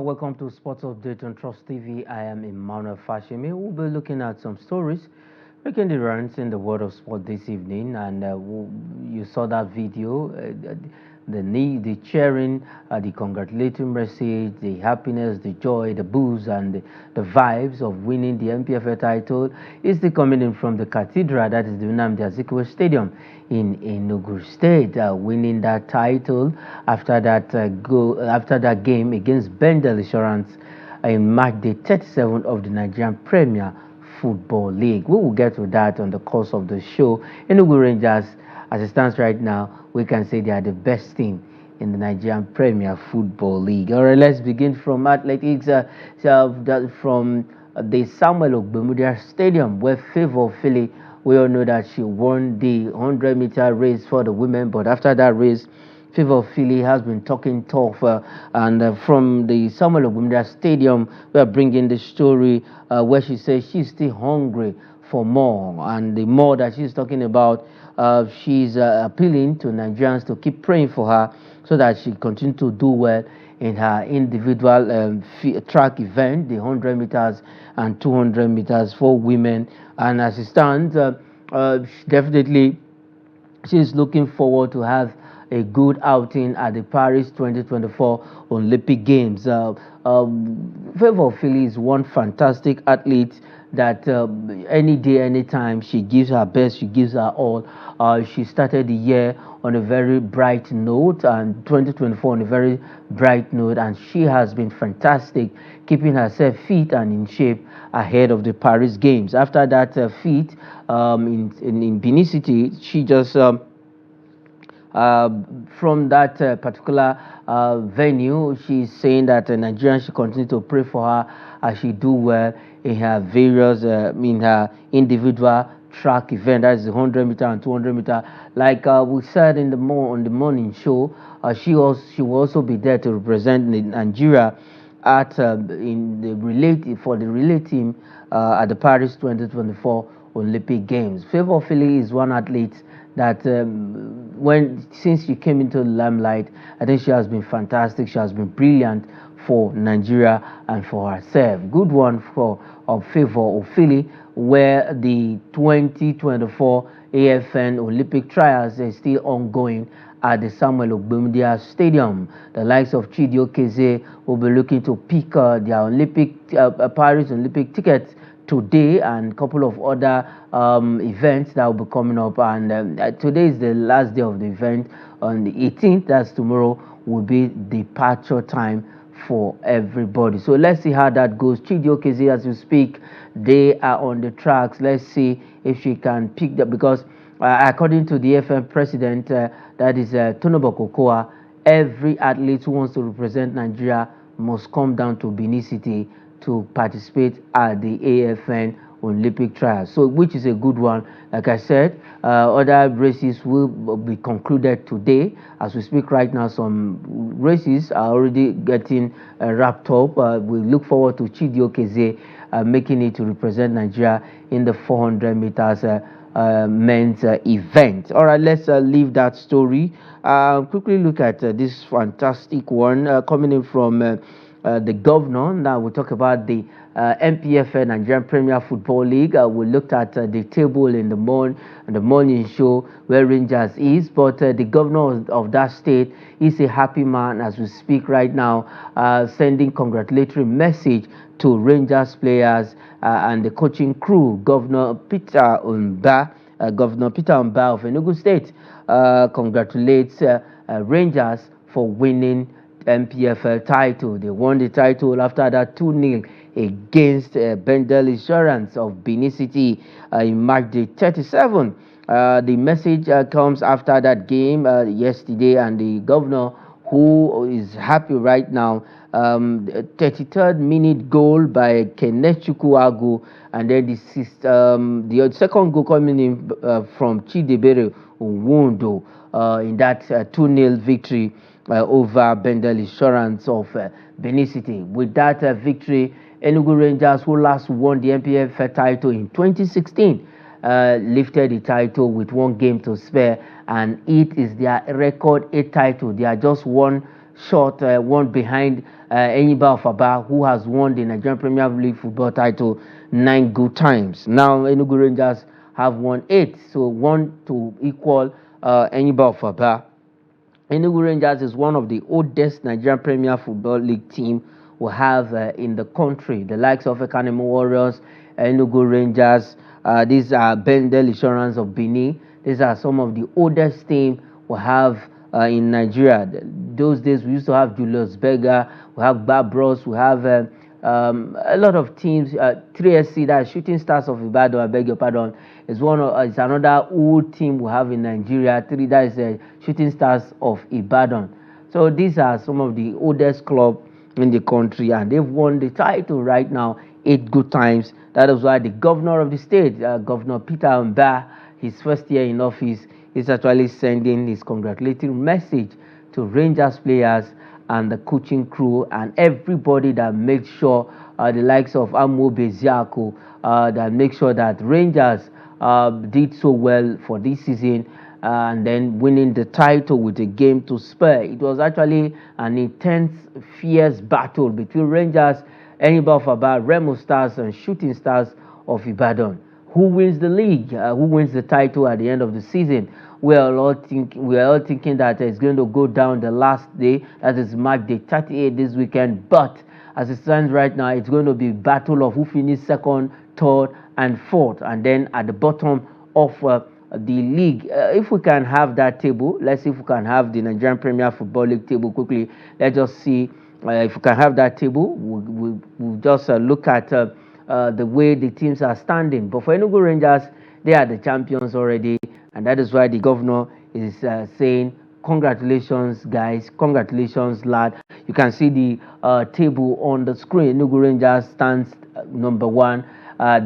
and welcome to Sports Update on Trust TV. I am Emmanuel Fashimi. We'll be looking at some stories making the rounds in the world of sport this evening. And you saw that video, the cheering, the congratulatory message, the happiness, the joy, the booze, and the vibes of winning the NPFL title is the coming in from the cathedral, that is the Nnamdi Azikiwe Stadium in Enugu State, winning that title after that game against Bendel Insurance in March the 37th of the Nigerian Premier Football League. We will get to that on the course of the show. Enugu Rangers, as it stands right now, we can say they are the best team in the Nigerian Premier Football League. All right, let's begin from athletics, from the Samuel Ogbemudia Stadium, where Favour Philly, we all know that she won the 100-meter race for the women, but after that race, Favour Philly has been talking tough, and from the Samuel Ogbemudia Stadium, we are bringing the story where she says she's still hungry for more, and the more that she's talking about, she's appealing to Nigerians to keep praying for her so that she continue to do well in her individual track event, the 100 meters and 200 meters for women. And as it stands, definitely she's looking forward to have a good outing at the Paris 2024 Olympic Games. Favour Philly is one fantastic athlete that any day, anytime, she gives her best, she gives her all. She started the year on a very bright note, and 2024 on a very bright note, and she has been fantastic, keeping herself fit and in shape ahead of the Paris Games. After that feat in Benin City, she just from that particular venue, she's saying that Nigerians should continue to pray for her as she do well in her various, in her individual track event. That is the 100 meter and 200 meter. Like we said on the morning show, she will also be there to represent Nigeria at for the relay team at the Paris 2024 Olympic Games. Favour Philly is one athlete that since she came into the limelight, I think she has been fantastic. She has been brilliant for Nigeria and for herself. Good one for Favour Philly, where the 2024 AFN Olympic trials is still ongoing at the Samuel Ogbemudia Stadium. The likes of Chidi Okeze will be looking to pick their Olympic Paris Olympic tickets today, and a couple of other events that will be coming up. And today is the last day of the event. On the 18th, that's tomorrow, will be departure time for everybody. So let's see how that goes. Chidi Okeze, as we speak, they are on the tracks. Let's see if she can pick that, because according to the FM president, that is Tinubu Kokoa, every athlete who wants to represent Nigeria must come down to Benin City to participate at the AFN Olympic trials, so which is a good one. Like I said, other races will be concluded today. As we speak right now, some races are already getting wrapped up. We look forward to Chidi Okeze making it to represent Nigeria in the 400 meters men's event. All right, let's leave that story. Quickly look at this fantastic one coming in from the governor. Now we'll talk about the NPFL, Nigerian Premier Football League. We looked at the table in the morning show where Rangers is, but the governor of that state is a happy man as we speak right now, sending congratulatory message to Rangers players and the coaching crew. Governor Peter Mbah of Enugu State congratulates Rangers for winning NPFL title. They won the title after that 2-0 against Bendel Insurance of Benin City in March the 37th. The message comes after that game yesterday, and the governor, who is happy right now, 33rd minute goal by Kenneth Chukwuagu, and then the second goal coming in from Chidebere Nwundo in that 2-0 victory over Bendel Insurance of Benin City. With that victory, Enugu Rangers, who last won the NPFL title in 2016, lifted the title with one game to spare, and it is their record 8 title. They are just one short one behind Enyimba of Aba, who has won the Nigerian Premier League football title 9 good times. Now Enugu Rangers have won 8, so 1 to equal Enyimba of Aba. Enugu Rangers is one of the oldest Nigerian Premier Football League team we have in the country. The likes of Ekanemu Warriors, Enugu Rangers, these are Bendel Insurance of Benin. These are some of the oldest teams we have in Nigeria. Those days we used to have Julius Berger, we have Babros, we have a lot of teams. 3SC, that is Shooting Stars of Ibadan, I beg your pardon, is it's another old team we have in Nigeria. That is Shooting Stars of Ibadan. So these are some of the oldest clubs in the country, and they've won the title right now 8 good times. That is why the governor of the state, Governor Peter Mbah, his first year in office, is actually sending his congratulatory message to Rangers players and the coaching crew and everybody that makes sure the likes of Amo Beziako that make sure that Rangers did so well for this season and then winning the title with a game to spare. It was actually an intense, fierce battle between Rangers, Enyimba of Aba, Remo Stars, and Shooting Stars of Ibadan. Who wins the league? Who wins the title at the end of the season? We are all thinking that it's going to go down the last day, that is March day 38 this weekend. But as it stands right now, it's going to be battle of who finished second, third, and fourth, and then at the bottom of the league. If we can have that table, let's see if we can have the Nigerian Premier Football League table quickly. Let's just see if we can have that table. We'll just look at the way the teams are standing. But for Enugu Rangers, they are the champions already, and that is why the governor is saying, congratulations, guys, congratulations, lad. You can see the table on the screen. Enugu Rangers stands number 1.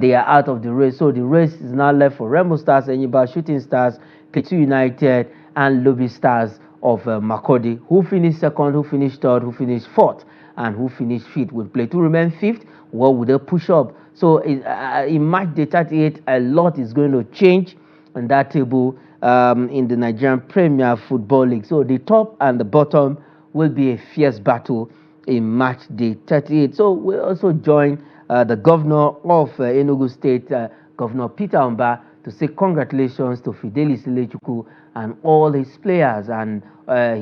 They are out of the race, so the race is now left for Remo Stars, Enyimba, Shooting Stars, Plateau United, and Lobby Stars of Makurdi. Who finished second, who finished third, who finished fourth, and who finished fifth? Will Plateau remain fifth? What would they push up? So in March day 38, a lot is going to change on that table in the Nigerian Premier Football League. So the top and the bottom will be a fierce battle in March day 38. So we'll also join the governor of Enugu State, Governor Peter Mbah, to say congratulations to Fidelis Ilechukwu and all his players and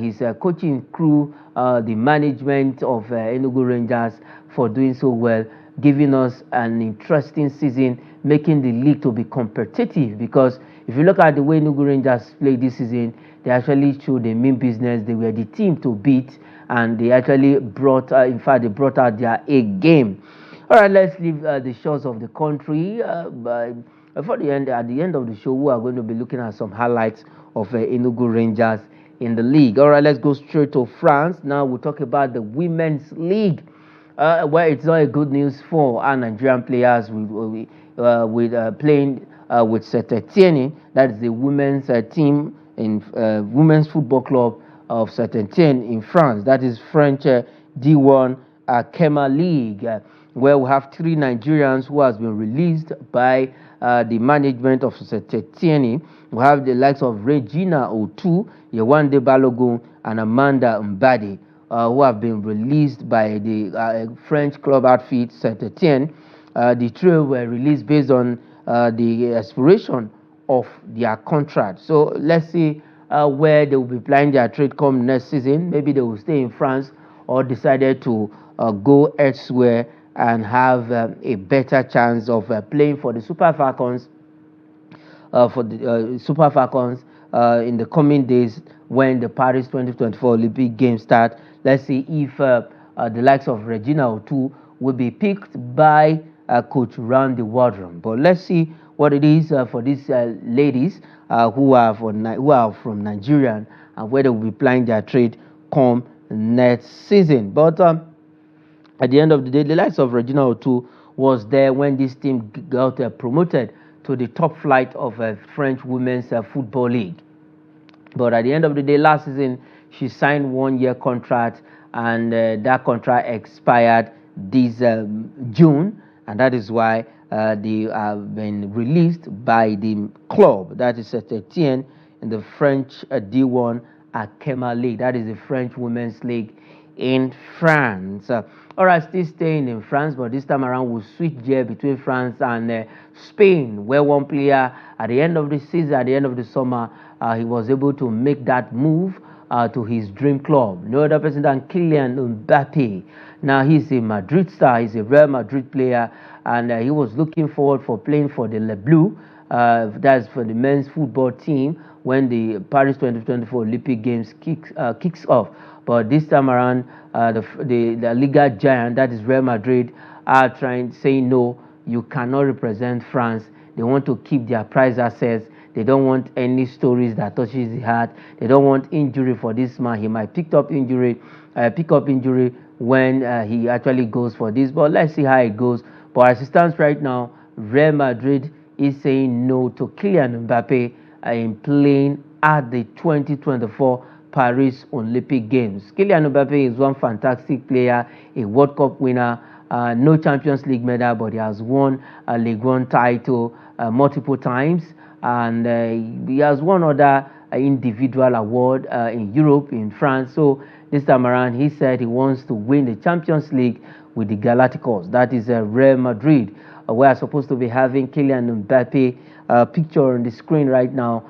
his coaching crew, the management of Enugu Rangers for doing so well, giving us an interesting season, making the league to be competitive. Because if you look at the way Enugu Rangers played this season, they actually showed a mean business. They were the team to beat, and they actually brought, in fact, they brought out their A game. All right, let's leave the shores of the country. At the end of the show, we are going to be looking at some highlights of Enugu Rangers in the league. All right, let's go straight to France. Now we'll talk about the Women's League. Well, it's not a good news for our Nigerian players with playing with Saint-Etienne. That is the women's team in Women's Football Club of Saint-Etienne in France. That is French D1 Kema League, where we have 3 Nigerians who has been released by the management of Saint-Etienne. We have the likes of Regina Otu, Yewande Balogun, and Amanda Mbadi, who have been released by the French club outfit Saint-Etienne. The trio were released based on the expiration of their contract. So let's see where they will be playing their trade come next season. Maybe they will stay in France or decided to go elsewhere and have a better chance of playing for the Super Falcons. In the coming days when the Paris 2024 Olympic Games start. Let's see if the likes of Regina Otu will be picked by Coach Randy Wardrum. But let's see what it is for these ladies who are from Nigeria and where they will be playing their trade come next season. But at the end of the day, the likes of Regina Otu was there when this team got promoted to the top flight of French Women's Football League. But at the end of the day, last season, she signed 1-year contract, and that contract expired this June, and that is why they have been released by the club, that is Saint-Etienne in the French D1 Akema League. That is the French Women's League in France. All right, still staying in France, but this time around we'll switch gear between France and Spain, where one player at the end of the season, at the end of the summer, he was able to make that move to his dream club. No other person than Kylian Mbappe. Now he's a Madrid star, he's a Real Madrid player, and he was looking forward for playing for the Le Bleu, that's for the men's football team, when the Paris 2024 Olympic Games kicks off. But this time around, the Liga giant, that is Real Madrid, are saying no, you cannot represent France. They want to keep their prize assets. They don't want any stories that touches the heart. They don't want injury for this man. He might pick up injury when he actually goes for this. But let's see how it goes. But as it stands right now, Real Madrid is saying no to Kylian Mbappe in playing at the 2024 Paris Olympic Games. Kylian Mbappe is one fantastic player, a World Cup winner, no Champions League medal, but he has won a Ligue 1 title multiple times, and he has won other individual award in Europe, in France. So this time around, he said he wants to win the Champions League with the Galacticos. That is Real Madrid. We are supposed to be having Kylian Mbappe picture on the screen right now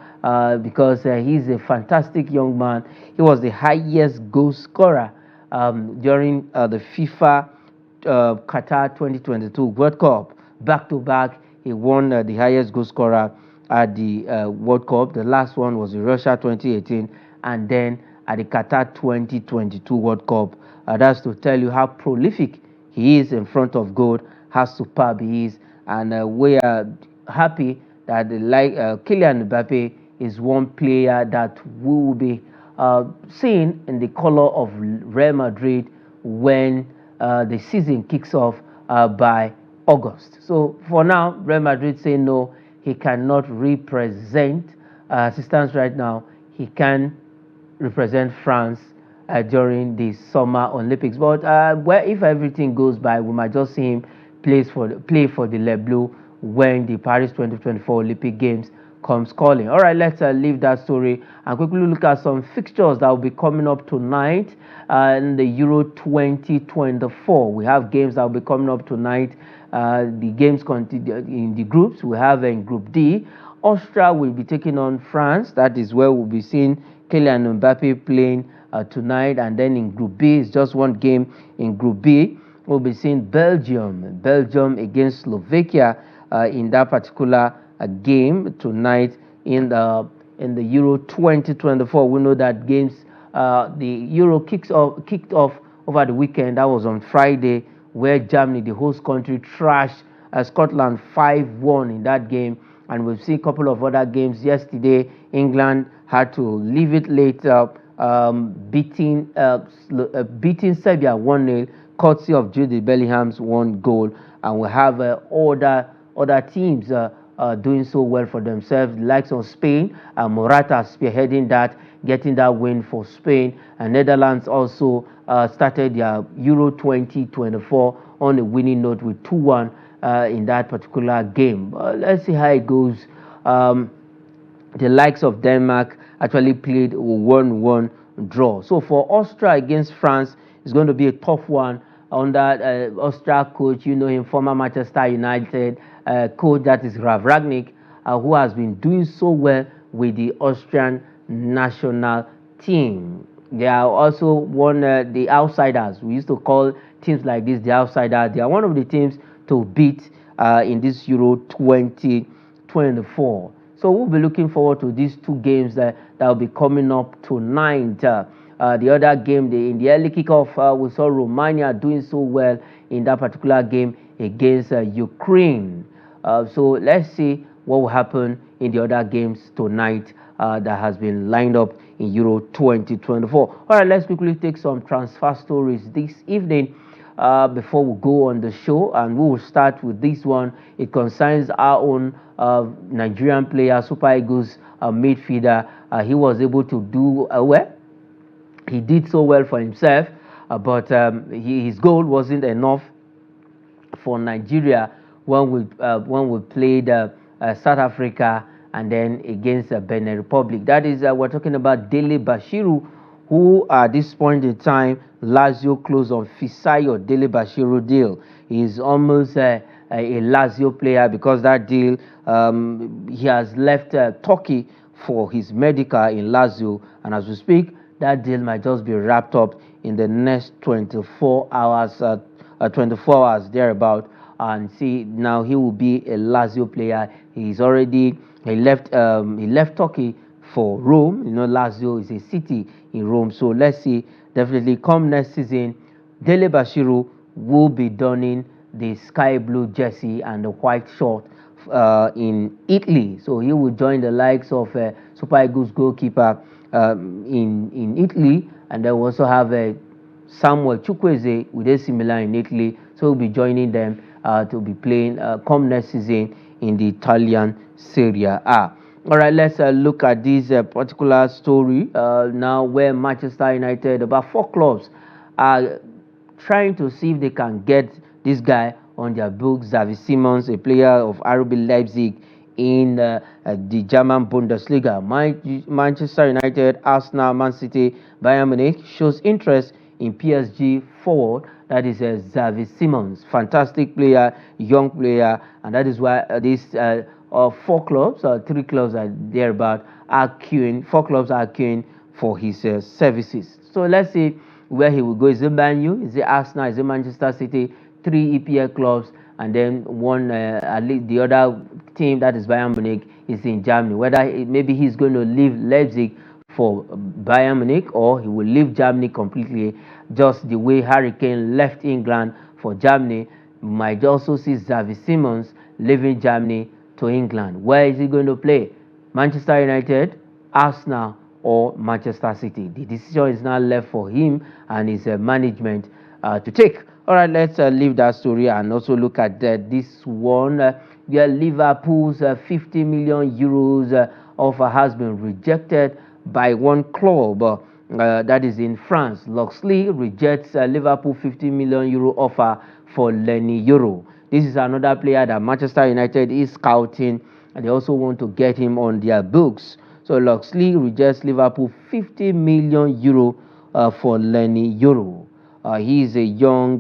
because he's a fantastic young man. He was the highest goal scorer during the FIFA Qatar 2022 World Cup. Back to back, he won the highest goal scorer at the World Cup. The last one was the Russia 2018, and then at the Qatar 2022 World Cup. That's to tell you how prolific he is in front of goal, how superb he is, and we are happy that Kylian Mbappe is one player that we will be seeing in the color of Real Madrid when the season kicks off by August. So for now, Real Madrid say no, he cannot represent. As it stands right now, he can represent France during the Summer Olympics. But if everything goes by, we might just see him play for the Le Bleu when the Paris 2024 Olympic Games comes calling. All right, let's leave that story and quickly look at some fixtures that will be coming up tonight in the Euro 2024. We have games that will be coming up tonight. The games continue in the groups. We have in Group D, Austria will be taking on France. That is where we'll be seeing Kylian Mbappe playing tonight. And then in Group B, it's just one game in Group B. We'll be seeing Belgium against Slovakia in that particular game tonight in the Euro 2024. We know that games, the Euro kicked off over the weekend. That was on Friday, where Germany, the host country, trashed Scotland 5-1 in that game. And we've seen a couple of other games yesterday. England had to leave it later, beating Serbia 1-0, courtesy of Jude Bellingham's one goal. And we have other teams doing so well for themselves, the likes of Spain, Morata spearheading that, getting that win for Spain. And Netherlands also started their Euro 2024 on a winning note with 2-1 in that particular game. Let's see how it goes. The likes of Denmark actually played a 1-1 draw. So for Austria against France, it's going to be a tough one under Austria coach. You know him, former Manchester United coach, that is Ralf Rangnick, who has been doing so well with the Austrian national team. They are also one the outsiders. We used to call teams like this the outsiders. They are one of the teams to beat in this Euro 2024. So we'll be looking forward to these two games that will be coming up tonight. The other game, in the early kickoff, we saw Romania doing so well in that particular game against Ukraine. So let's see what will happen in the other games tonight that has been lined up in Euro 2024. All right, let's quickly take some transfer stories this evening before we go on the show, and we will start with this one. It concerns our own Nigerian player, Super Eagles midfielder. He was able to do well. He did so well for himself, but his goal wasn't enough for Nigeria when we played South Africa and then against Benin Republic. That is, we're talking about Dele Bashiru, who at this point in time, Lazio closed on Fisayo Dele Bashiru deal. He's almost a Lazio player because that deal, he has left Turkey for his medical in Lazio, and as we speak, that deal might just be wrapped up in the next 24 hours, 24 hours thereabout. And see, now he will be a Lazio player. He left Turkey for Rome. You know, Lazio is a city in Rome. So let's see, definitely come next season, Dele Bashiru will be donning the sky blue jersey and the white short in Italy. So he will join the likes of Super Eagles goalkeeper in Italy, and then we also have Samuel Chukwueze with AC Milan in Italy. So we'll be joining them to be playing come next season in the Italian Serie A. All right, let's look at this particular story now, where Manchester United, about 4 clubs, are trying to see if they can get this guy on their books, Xavi Simons, a player of RB Leipzig in the German Bundesliga. Manchester United, Arsenal, Man City, Bayern Munich shows interest in PSG forward, that is Xavi Simons. Fantastic player, young player, and that is why these 4 clubs, 3 clubs are thereabout, are queuing, 4 clubs are queuing for his services. So let's see where he will go. Is it Man U? Is it Arsenal? Is it Manchester City? 3 EPL clubs, and then one, at least the other team, that is Bayern Munich, is in Germany. Whether maybe he's going to leave Leipzig for Bayern Munich, or he will leave Germany completely, just the way Harry Kane left England for Germany. Might also see Xavi Simons leaving Germany to England. Where is he going to play? Manchester United, Arsenal, or Manchester City? The decision is now left for him and his management to take. All right, let's leave that story and also look at this one, where Liverpool's 50 million euros offer has been rejected by one club, that is in France. Loxley rejects Liverpool 50 million euro offer for Lenny Euro. This is another player that Manchester United is scouting, and they also want to get him on their books. So Loxley rejects Liverpool 50 million euro for Lenny Euro. He is a young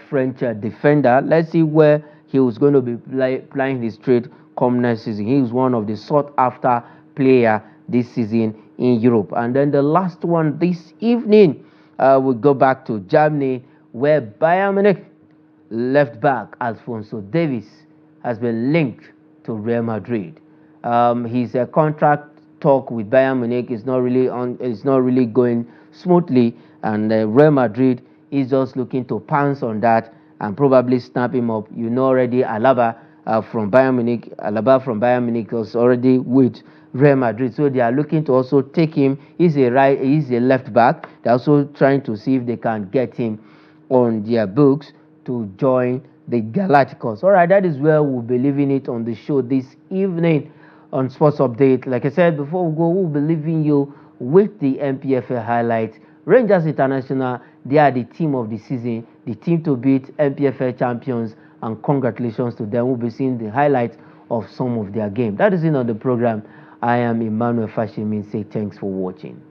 French defender. Let's see where he was going to be playing his trade come next season. He is one of the sought-after player this season in Europe. And then the last one this evening, we go back to Germany, where Bayern Munich left back Alphonso Davies has been linked to Real Madrid. His contract talk with Bayern Munich is not really going smoothly, and Real Madrid is just looking to pounce on that and probably snap him up. You know already, Alaba from Bayern Munich was already with Real Madrid, so they are looking to also take him. He's a left back. They're also trying to see if they can get him on their books to join the Galacticos. All right, that is where we'll be leaving it on the show this evening on Sports Update. Like I said before we go, we'll be leaving you with the NPFL highlights. Rangers International, they are the team of the season, the team to beat NPFL champions, and congratulations to them. We'll be seeing the highlights of some of their games. That is it on the program. I am Emmanuel Fashimi. Say thanks for watching.